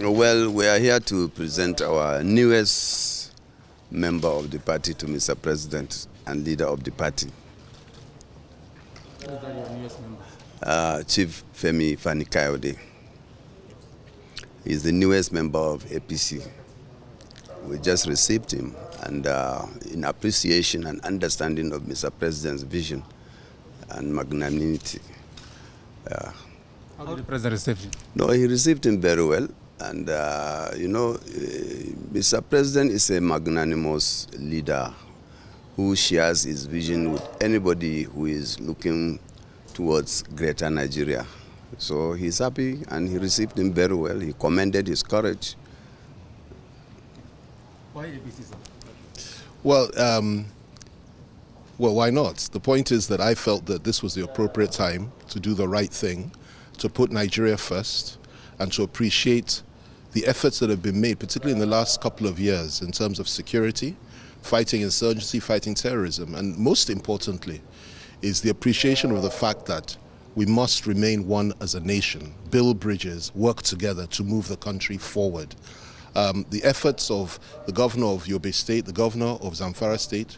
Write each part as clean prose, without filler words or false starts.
Well, we are here to present our newest member of the party to Mr. President and leader of the party. Who is that, your newest member? Chief Femi Fani Kayode. He's the newest member of APC. We just received him, and in appreciation and understanding of Mr. President's vision and magnanimity. How did the president receive him? No, he received him very well. And, Mr. President is a magnanimous leader who shares his vision with anybody who is looking towards greater Nigeria. So he's happy, and he received him very well. He commended his courage. Why APC, sir? Well, why not? The point is that I felt that this was the appropriate time to do the right thing, to put Nigeria first, and to appreciate the efforts that have been made, particularly in the last couple of years, in terms of security, fighting insurgency, fighting terrorism, and most importantly is the appreciation of the fact that we must remain one as a nation, build bridges, work together to move the country forward. The efforts of the governor of Yobe State, the governor of Zamfara State,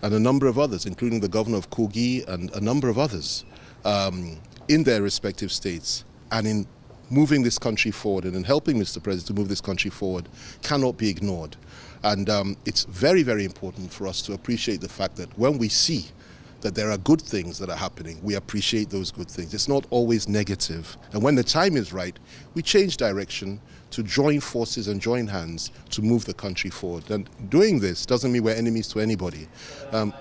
and a number of others, including the governor of Kogi and a number of others, in their respective states, and in moving this country forward and in helping Mr. President to move this country forward, cannot be ignored. And it's very, very important for us to appreciate the fact that when we see that there are good things that are happening, we appreciate those good things. It's not always negative. And when the time is right, we change direction to join forces and join hands to move the country forward. And doing this doesn't mean we're enemies to anybody.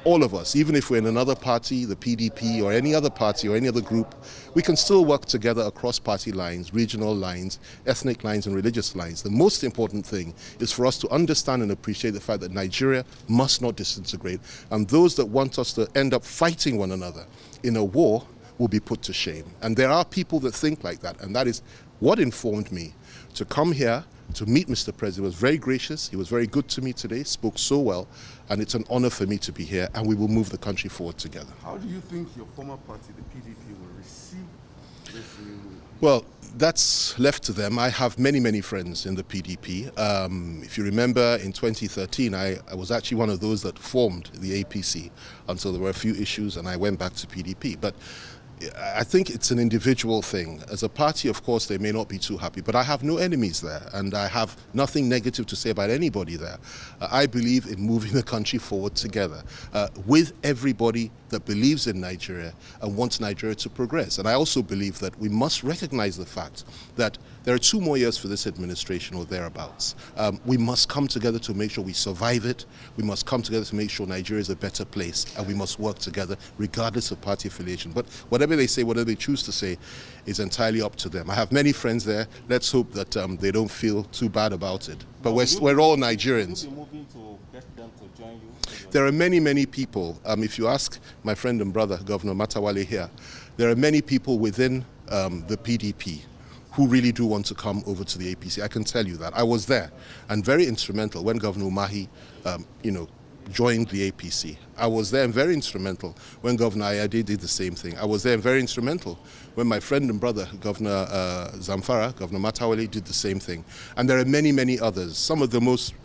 All of us, even if we're in another party, the PDP or any other party or any other group, we can still work together across party lines, regional lines, ethnic lines and religious lines. The most important thing is for us to understand and appreciate the fact that Nigeria must not disintegrate, and those that want us to end up fighting one another in a war will be put to shame. And there are people that think like that, and that is what informed me to come here to meet Mr. President. He was very gracious, he was very good to me today, spoke so well, and it's an honor for me to be here, and we will move the country forward together. How do you think your former party, the PDP, will receive this new? Well, that's left to them. I have many, many friends in the PDP. If you remember, in 2013, I was actually one of those that formed the APC until there were a few issues and I went back to PDP. But I think it's an individual thing. As a party, of course, they may not be too happy, but I have no enemies there, and I have nothing negative to say about anybody there. I believe in moving the country forward together with everybody that believes in Nigeria and wants Nigeria to progress. And I also believe that we must recognize the fact that there are 2 more years for this administration or thereabouts. We must come together to make sure we survive it. We must come together to make sure Nigeria is a better place, and we must work together regardless of party affiliation. But whatever they say, whatever they choose to say, is entirely up to them. I have many friends there. Let's hope that they don't feel too bad about it. But we're all Nigerians. Will you be moving to get them to join you? There are many, many people. If you ask my friend and brother, Governor Matawale here, there are many people within the PDP who really do want to come over to the APC. I can tell you that. I was there and very instrumental when Governor Umahi, joined the APC. I was there and very instrumental when Governor Ayade did the same thing. I was there and very instrumental when my friend and brother, Governor Zamfara, Governor Matawale, did the same thing. And there are many, many others. Some of the most,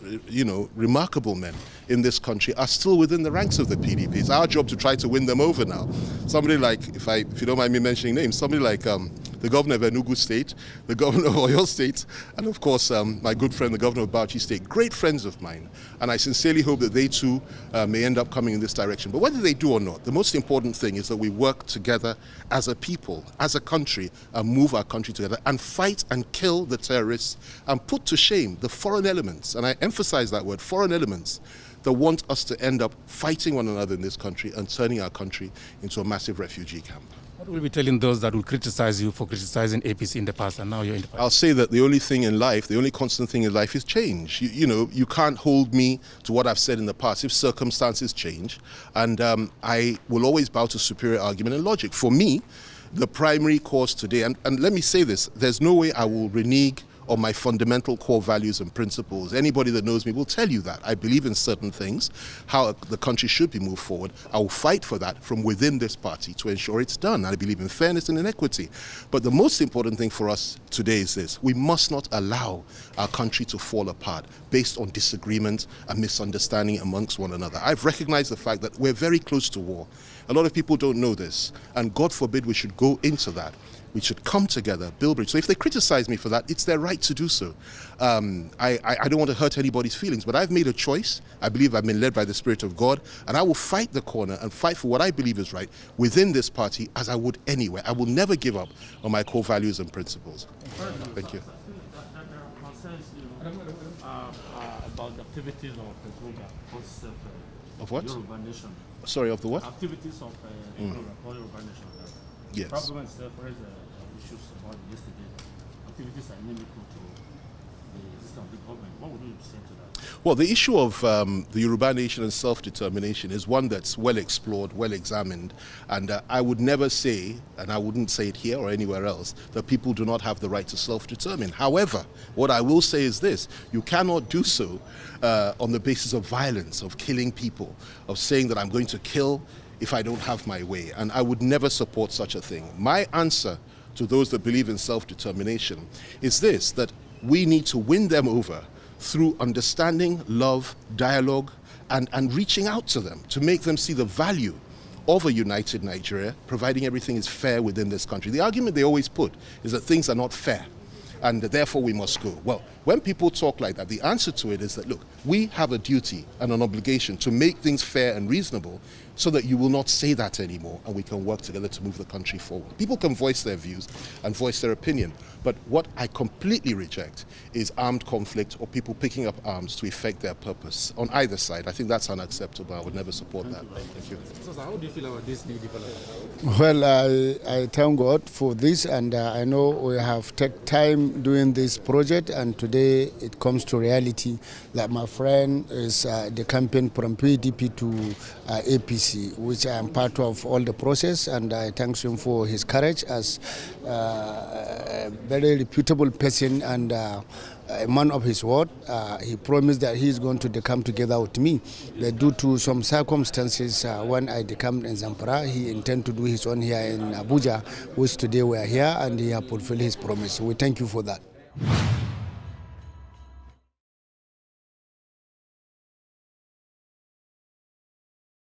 remarkable men in this country are still within the ranks of the PDP. It's our job to try to win them over now. Somebody like, if you don't mind me mentioning names, somebody like the governor of Enugu State, the governor of Oyo State, and of course my good friend, the governor of Bauchi State, great friends of mine. And I sincerely hope that they too may end up coming in this direction. But whether they do or not, the most important thing is that we work together as a people, as a country, and move our country together and fight and kill the terrorists and put to shame the foreign elements, and I emphasize that word, foreign elements, that want us to end up fighting one another in this country and turning our country into a massive refugee camp. What will you be telling those that will criticize you for criticizing APC in the past and now you're in the party? I'll say that the only thing in life, the only constant thing in life is change. You can't hold me to what I've said in the past if circumstances change. And I will always bow to superior argument and logic. For me, the primary cause today, and let me say this, there's no way I will renege on my fundamental core values and principles. Anybody that knows me will tell you that. I believe in certain things, how the country should be moved forward. I will fight for that from within this party to ensure it's done. I believe in fairness and in equity. But the most important thing for us today is this: we must not allow our country to fall apart based on disagreement and misunderstanding amongst one another. I've recognized the fact that we're very close to war. A lot of people don't know this, and God forbid we should go into that. We should come together, build bridge. So if they criticize me for that, it's their right to do so. I don't want to hurt anybody's feelings, but I've made a choice. I believe I've been led by the Spirit of God, and I will fight the corner and fight for what I believe is right within this party as I would anywhere. I will never give up on my core values and principles. Thank you. There are concerns, about the activities of the Yoruba Of what? Yoruba nation. Sorry, of the what? Activities of Yoruba nation. Yes. The government itself raised issues about yesterday. Activities are inimical to the system of the government. What would you say to that? Well, the issue of the Yoruba nation and self-determination is one that's well explored, well examined, and I would never say, and I wouldn't say it here or anywhere else, that people do not have the right to self-determine. However, what I will say is this: you cannot do so on the basis of violence, of killing people, of saying that I'm going to kill if I don't have my way, and I would never support such a thing. My answer to those that believe in self-determination is this: that we need to win them over through understanding, love, dialogue, and reaching out to them to make them see the value of a united Nigeria, providing everything is fair within this country. The argument they always put is that things are not fair, and therefore we must go. Well, when people talk like that, the answer to it is that, look, we have a duty and an obligation to make things fair and reasonable so that you will not say that anymore, and we can work together to move the country forward. People can voice their views and voice their opinion, but what I completely reject is armed conflict or people picking up arms to effect their purpose on either side. I think that's unacceptable. I would never support that. Thank you. So how do you feel about this new development? Well, I thank God for this, and I know we have taken time doing this project, and today it comes to reality. Like my friend is the campaign from PDP to APC, which I am part of all the process, and I thank him for his courage as a very reputable person and a man of his word. He promised that he is going to come together with me. But due to some circumstances, when I came in Zamfara, he intended to do his own here in Abuja, which today we are here, and he has fulfilled his promise. So we thank you for that.